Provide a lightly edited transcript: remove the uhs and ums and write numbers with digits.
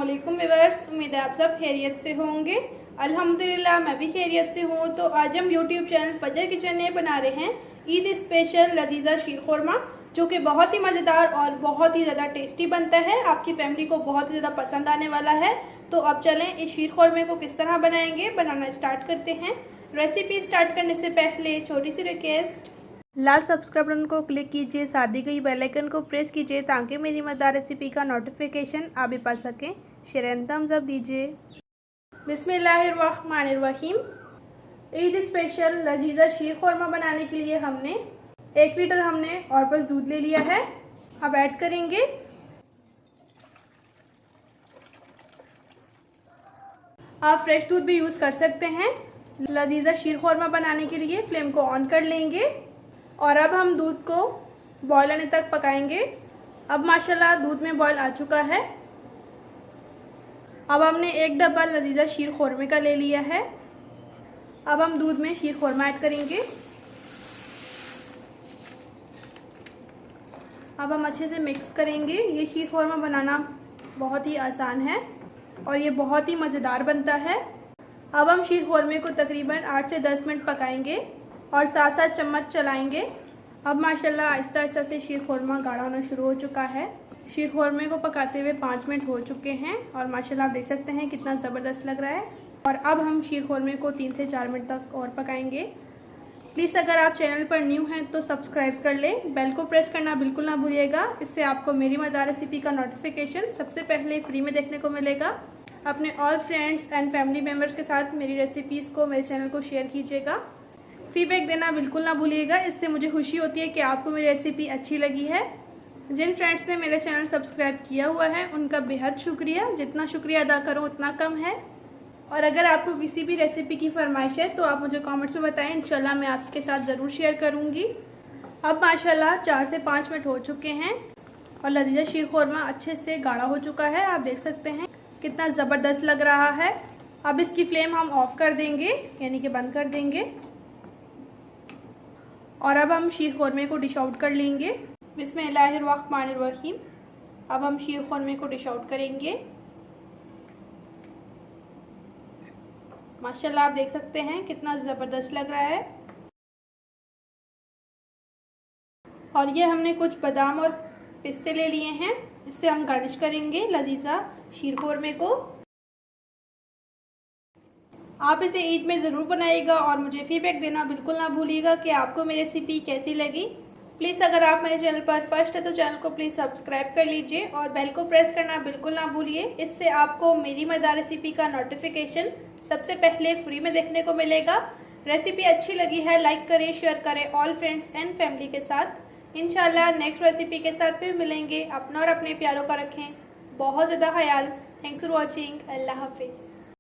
अस्सलामुअलैकुम व्यूअर्स, उम्मीद है आप सब खैरियत से होंगे। अल्हम्दुलिल्लाह मैं भी खैरियत से हूँ। तो आज हम यूट्यूब चैनल फजर किचन में बना रहे हैं ईद स्पेशल लजीजा शीर खुरमा, जो कि बहुत ही मज़ेदार और बहुत ही ज़्यादा टेस्टी बनता है। आपकी फैमिली को बहुत ही ज़्यादा पसंद आने वाला है। तो अब चलें इस शीर खुरमे को किस तरह बनाएंगे, बनाना स्टार्ट करते हैं। रेसिपी स्टार्ट करने से पहले छोटी सी रिक्वेस्ट, लाल सब्सक्राइब बटन को क्लिक कीजिए, साथ ही गई बेल आइकन को प्रेस कीजिए ताकि मेरी मज़ेदार रेसिपी का नोटिफिकेशन आप भी पा सकें। शेयर एंड थम्स अप दीजिए। बिस्मिल्लाहिर्रहमानिर्रहीम। ईद स्पेशल लजीजा शीर खुरमा बनाने के लिए हमने 1 लीटर और बस दूध ले लिया है। अब ऐड करेंगे आप फ्रेश दूध भी यूज़ कर सकते हैं। लजीजा शीर खुरमा बनाने के लिए फ्लेम को ऑन कर लेंगे और अब हम दूध को बॉयल आने तक पकाएंगे। अब माशाल्लाह दूध में बॉयल आ चुका है। अब हमने 1 डब्बा लजीजा शीर खुरमे का ले लिया है। अब हम दूध में शीर खुरमा ऐड करेंगे। अब हम अच्छे से मिक्स करेंगे। ये शीर खुरमा बनाना बहुत ही आसान है और ये बहुत ही मज़ेदार बनता है। अब हम शीर खुरमे को तकरीबन 8 से 10 मिनट पकाएंगे और साथ साथ चम्मच चलाएंगे। अब माशाल्लाह आहिस्ता आहिस्ता से शीर खुरमा गाढ़ा होना शुरू हो चुका है। शीर खुरमे को पकाते हुए 5 मिनट हो चुके हैं और माशाल्लाह आप देख सकते हैं कितना ज़बरदस्त लग रहा है। और अब हम शीर खुरमे को 3 से 4 मिनट तक और पकाएंगे। प्लीज़ अगर आप चैनल पर न्यू हैं तो सब्सक्राइब कर लें, बेल को प्रेस करना बिल्कुल ना भूलिएगा। इससे आपको मेरी मज़ेदार रेसिपी का नोटिफिकेशन सबसे पहले फ्री में देखने को मिलेगा। अपने all friends and family members के साथ मेरी रेसिपीज़ को, मेरे चैनल को शेयर कीजिएगा। फीडबैक देना बिल्कुल ना भूलिएगा, इससे मुझे खुशी होती है कि आपको मेरी रेसिपी अच्छी लगी है। जिन फ्रेंड्स ने मेरे चैनल सब्सक्राइब किया हुआ है उनका बेहद शुक्रिया। जितना शुक्रिया अदा करूँ उतना कम है। और अगर आपको किसी भी रेसिपी की फरमाइश है तो आप मुझे कमेंट्स में बताएं, इंशाल्लाह मैं आपके साथ ज़रूर शेयर करूँगी। अब माशाल्लाह 4 से 5 मिनट हो चुके हैं और लजीजा शीर खुरमा अच्छे से गाढ़ा हो चुका है। आप देख सकते हैं कितना ज़बरदस्त लग रहा है। अब इसकी फ्लेम हम ऑफ कर देंगे, यानी कि बंद कर देंगे। और अब हम शीर खुरमे को डिश आउट कर लेंगे। बिस्मिल्लाहिर्रहमानिर्रहीम। अब हम शीर खुरमे को डिश आउट करेंगे। माशाल्लाह आप देख सकते हैं कितना ज़बरदस्त लग रहा है। और ये हमने कुछ बादाम और पिस्ते ले लिए हैं, इससे हम गार्निश करेंगे लजीजा शीर खुरमे को। आप इसे ईद में ज़रूर बनाइएगा और मुझे फीडबैक देना बिल्कुल ना भूलिएगा कि आपको मेरी रेसिपी कैसी लगी। प्लीज़ अगर आप मेरे चैनल पर फर्स्ट है तो चैनल को प्लीज़ सब्सक्राइब कर लीजिए और बेल को प्रेस करना बिल्कुल ना भूलिए। इससे आपको मेरी मज़ेदार रेसिपी का नोटिफिकेशन सबसे पहले फ्री में देखने को मिलेगा। रेसिपी अच्छी लगी है लाइक करें, शेयर करें ऑल फ्रेंड्स एंड फैमिली के साथ। इंशाल्लाह नेक्स्ट रेसिपी के साथ फिर मिलेंगे। अपना और अपने प्यारों का रखें बहुत ज़्यादा ख्याल। Thanks for watching. अल्लाह हाफिज़।